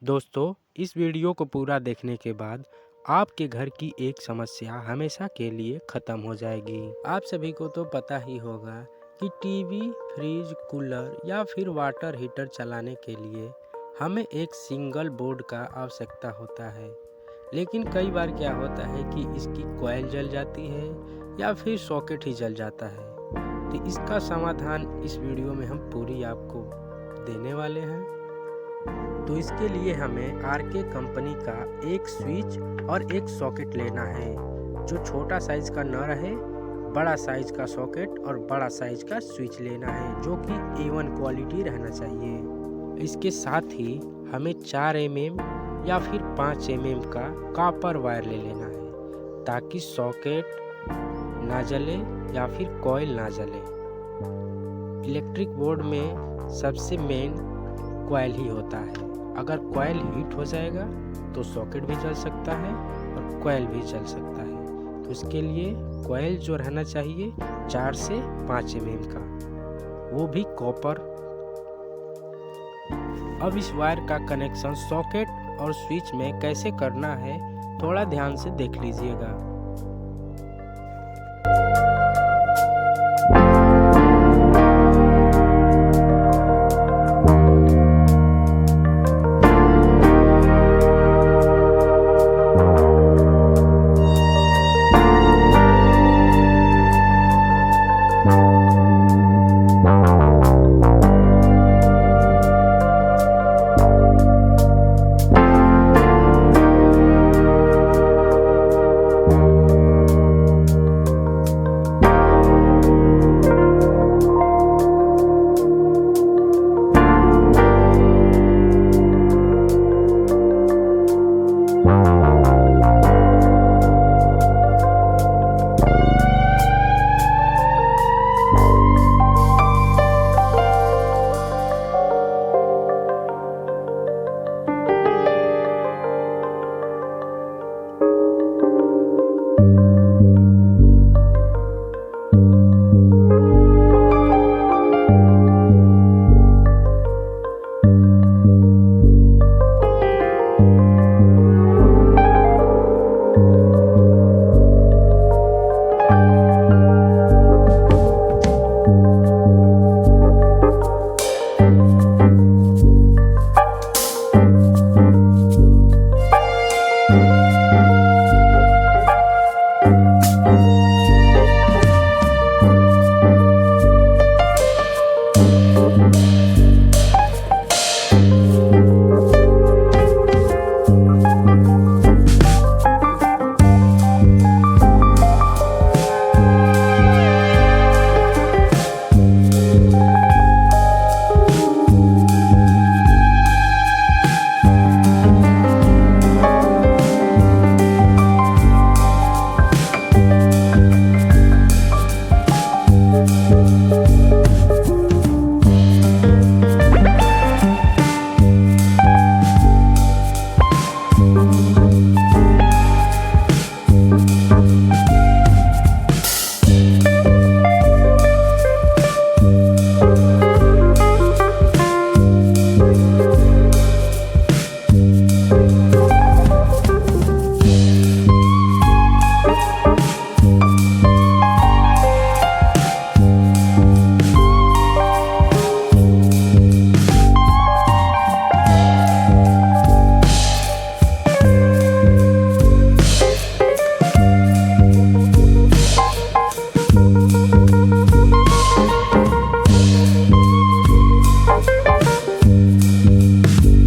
दोस्तों, इस वीडियो को पूरा देखने के बाद आपके घर की एक समस्या हमेशा के लिए ख़त्म हो जाएगी। आप सभी को तो पता ही होगा कि टीवी, फ्रिज, कूलर या फिर वाटर हीटर चलाने के लिए हमें एक सिंगल बोर्ड का आवश्यकता होता है। लेकिन कई बार क्या होता है कि इसकी कॉइल जल जाती है या फिर सॉकेट ही जल जाता है। तो इसका समाधान इस वीडियो में हम पूरी आपको देने वाले हैं। तो इसके लिए हमें आरके कंपनी का एक स्विच और एक सॉकेट लेना है, जो छोटा साइज का न रहे, बड़ा साइज का सॉकेट और बड़ा साइज का स्विच लेना है, जो कि A1 क्वालिटी रहना चाहिए। इसके साथ ही हमें 4 mm या फिर 5 mm का कॉपर वायर ले लेना है, ताकि सॉकेट ना जले या फिर कॉइल ना जले। इलेक्ट्रिक बोर्ड में सबसे मेन कॉइल ही होता है। अगर कॉइल हीट हो जाएगा तो सॉकेट भी जल सकता है और कॉइल भी जल सकता है। तो इसके लिए कॉइल जो रहना चाहिए 4 से 5 mm का, वो भी कॉपर। अब इस वायर का कनेक्शन सॉकेट और स्विच में कैसे करना है, थोड़ा ध्यान से देख लीजिएगा।